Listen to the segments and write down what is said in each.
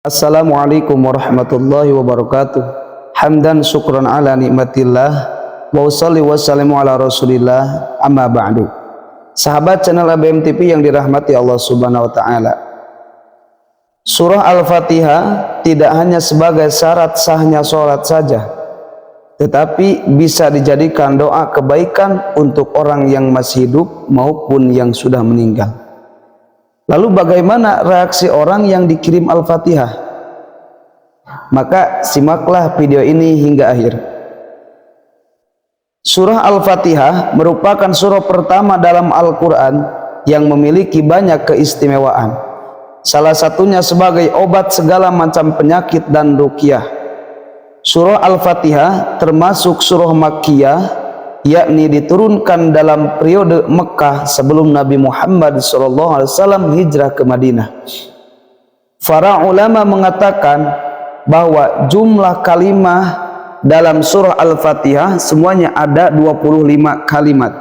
Assalamualaikum warahmatullahi wabarakatuh. Hamdan syukran ala nikmatillah wa usalli wassalamu ala rasulillah amma ba'du. Sahabat channel ABM TV yang dirahmati Allah subhanahu wa ta'ala, Surah Al-Fatihah tidak hanya sebagai syarat sahnya sholat saja, tetapi bisa dijadikan doa kebaikan untuk orang yang masih hidup maupun yang sudah meninggal. Lalu bagaimana reaksi orang yang dikirim Al-Fatihah? Maka simaklah video ini hingga akhir. Surah Al-Fatihah merupakan surah pertama dalam Al-Quran yang memiliki banyak keistimewaan. Salah satunya sebagai obat segala macam penyakit dan ruqyah. Surah Al-Fatihah termasuk surah Makkiyah, yakni diturunkan dalam periode Mekah sebelum Nabi Muhammad SAW hijrah ke Madinah. Para ulama mengatakan bahwa jumlah kalimah dalam surah Al-Fatihah semuanya ada 25 kalimat,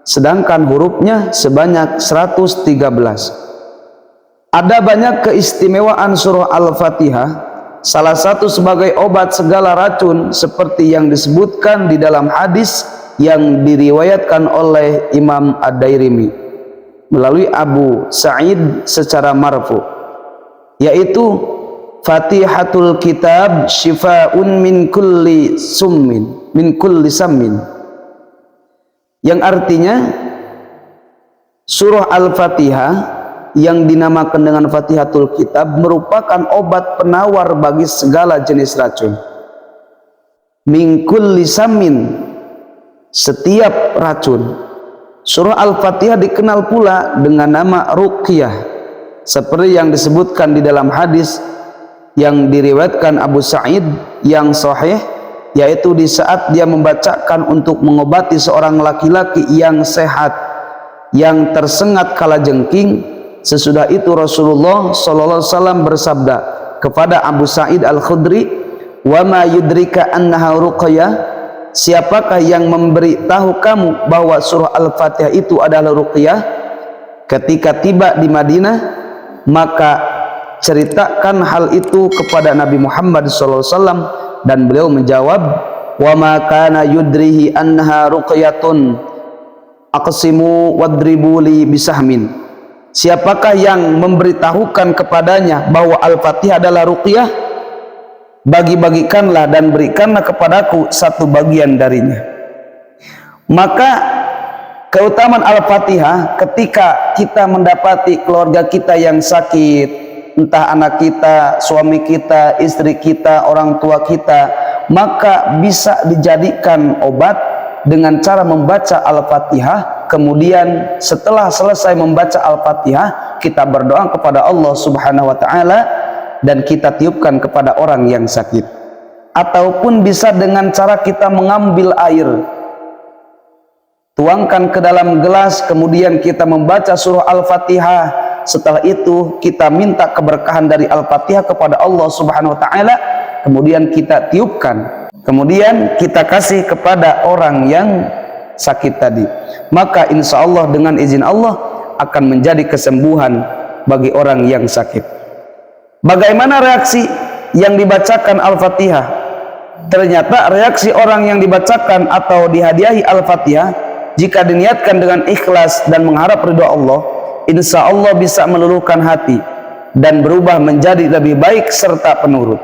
sedangkan hurufnya sebanyak 113. Ada banyak keistimewaan surah Al-Fatihah. Salah satu sebagai obat segala racun seperti yang disebutkan di dalam hadis yang diriwayatkan oleh Imam Ad-Dairimi melalui Abu Sa'id secara marfu, yaitu Fatihatul Kitab Shifa'un min kulli summin min kulli sammin, yang artinya surah Al-Fatihah yang dinamakan dengan Fatihatul Kitab merupakan obat penawar bagi segala jenis racun. Min kulli sammin, setiap racun. Surah Al-Fatihah dikenal pula dengan nama ruqyah, seperti yang disebutkan di dalam hadis yang diriwayatkan Abu Sa'id yang sahih, yaitu di saat dia membacakan untuk mengobati seorang laki-laki yang sehat yang tersengat kalajengking. Sesudah itu Rasulullah SAW bersabda kepada Abu Sa'id Al-Khudri, "Wa ma yudrika annaha ruqyah?" Siapakah yang memberitahu kamu bahwa surah Al-Fatihah itu adalah ruqyah? Ketika tiba di Madinah, maka ceritakan hal itu kepada Nabi Muhammad SAW, dan beliau menjawab, "Wa ma kana yudrihi annaha ruqyatun aqsimu wadribu li bisahmin." Siapakah yang memberitahukan kepadanya bahwa Al-Fatihah adalah ruqyah? Bagi-bagikanlah dan berikanlah kepadaku satu bagian darinya. Maka keutamaan Al-Fatihah ketika kita mendapati keluarga kita yang sakit, entah anak kita, suami kita, istri kita, orang tua kita, maka bisa dijadikan obat dengan cara membaca Al-Fatihah. Kemudian setelah selesai membaca Al-Fatihah, kita berdoa kepada Allah Subhanahu wa ta'ala dan kita tiupkan kepada orang yang sakit. Ataupun bisa dengan cara kita mengambil air, tuangkan ke dalam gelas, kemudian kita membaca surah Al-Fatihah. Setelah itu kita minta keberkahan dari Al-Fatihah kepada Allah Subhanahu wa ta'ala, kemudian kita tiupkan, kemudian kita kasih kepada orang yang sakit tadi. Maka insya Allah dengan izin Allah akan menjadi kesembuhan bagi orang yang sakit. Bagaimana reaksi yang dibacakan Al-Fatihah? Ternyata reaksi orang yang dibacakan atau dihadiahi Al-Fatihah, jika diniatkan dengan ikhlas dan mengharap ridha Allah, insya Allah bisa meluluhkan hati dan berubah menjadi lebih baik serta penurut.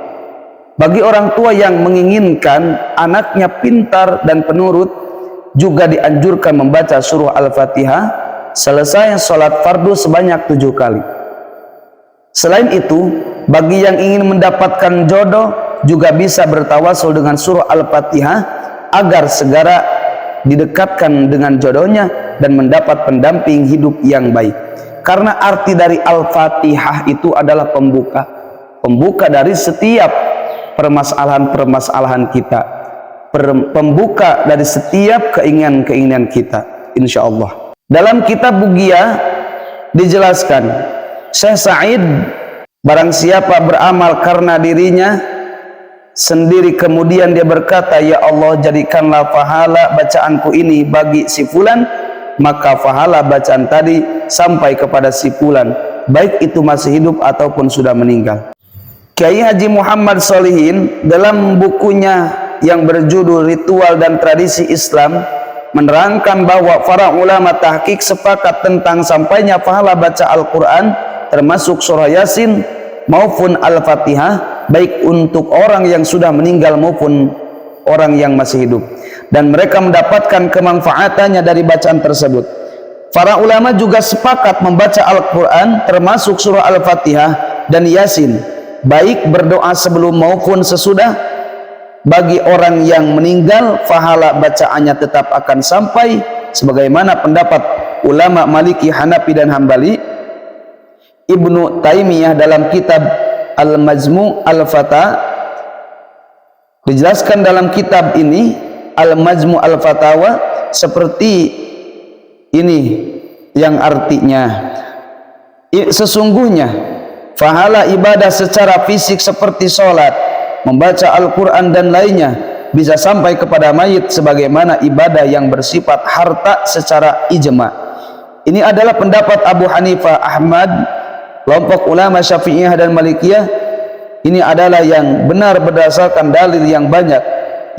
Bagi orang tua yang menginginkan anaknya pintar dan penurut, juga dianjurkan membaca surah Al-Fatihah selesai sholat fardu sebanyak 7 kali. Selain itu, bagi yang ingin mendapatkan jodoh juga bisa bertawasul dengan surah Al-Fatihah agar segera didekatkan dengan jodohnya dan mendapat pendamping hidup yang baik. Karena arti dari Al-Fatihah itu adalah pembuka dari setiap permasalahan-permasalahan kita, pembuka dari setiap keinginan-keinginan kita, insya Allah. Dalam kitab Bugiyah dijelaskan, Syekh Sa'id, barang siapa beramal karena dirinya sendiri kemudian dia berkata, "Ya Allah, jadikanlah pahala bacaanku ini bagi si fulan," maka pahala bacaan tadi sampai kepada si fulan, baik itu masih hidup ataupun sudah meninggal. Kiai Haji Muhammad Sholihin dalam bukunya yang berjudul Ritual dan Tradisi Islam menerangkan bahwa para ulama tahqiq sepakat tentang sampainya pahala baca Al-Quran termasuk surah Yasin maupun Al-Fatihah baik untuk orang yang sudah meninggal maupun orang yang masih hidup, dan mereka mendapatkan kemanfaatannya dari bacaan tersebut. Para ulama juga sepakat membaca Al-Quran termasuk surah Al-Fatihah dan Yasin baik berdoa sebelum maupun sesudah. Bagi orang yang meninggal pahala bacaannya tetap akan sampai sebagaimana pendapat ulama Maliki, Hanafi dan Hambali. Ibnu Taimiyah dalam kitab Al-Majmu' Al-Fata dijelaskan dalam kitab ini Al-Majmu' Al-Fatawa seperti ini yang artinya, sesungguhnya pahala ibadah secara fisik seperti sholat, membaca Al-Quran dan lainnya bisa sampai kepada mayit sebagaimana ibadah yang bersifat harta secara ijma. Ini adalah pendapat Abu Hanifah, Ahmad, kelompok ulama Syafi'iyah dan Malikiyah. Ini adalah yang benar berdasarkan dalil yang banyak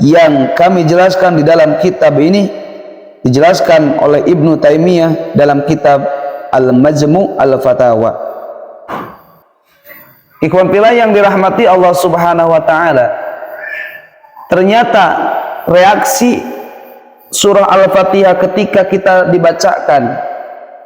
yang kami jelaskan di dalam kitab ini, dijelaskan oleh Ibnu Taimiyah dalam kitab Al-Majmu' Al-Fatawa. Ikhwan fillah yang dirahmati Allah Subhanahu wa taala, ternyata reaksi surah Al-Fatihah ketika kita dibacakan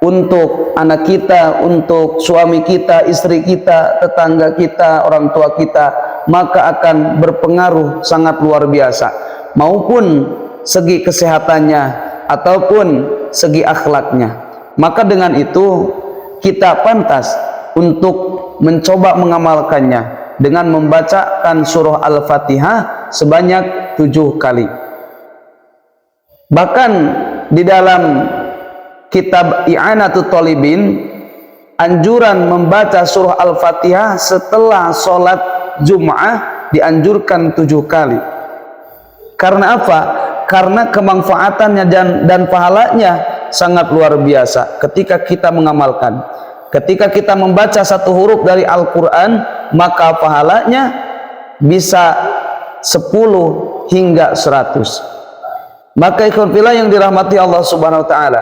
untuk anak kita, untuk suami kita, istri kita, tetangga kita, orang tua kita, maka akan berpengaruh sangat luar biasa, maupun segi kesehatannya ataupun segi akhlaknya. Maka dengan itu kita pantas untuk mencoba mengamalkannya dengan membacakan surah Al-Fatihah sebanyak 7 kali. Bahkan di dalam kitab I'anatul Thalibin, anjuran membaca surah Al-Fatihah setelah sholat Jum'ah dianjurkan 7 kali. Karena apa? Karena kemanfaatannya dan pahalanya sangat luar biasa ketika kita mengamalkan. Ketika kita membaca satu huruf dari Al-Quran, maka pahalanya bisa 10 hingga 100. Maka ikhwan fillah yang dirahmati Allah Subhanahu wa taala,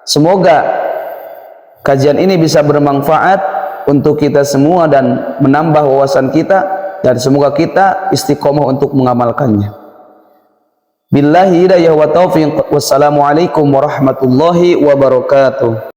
semoga kajian ini bisa bermanfaat untuk kita semua dan menambah wawasan kita, dan semoga kita istiqomah untuk mengamalkannya. Billahi hidayah wa taufiq. Wassalamualaikum warahmatullahi wabarakatuh.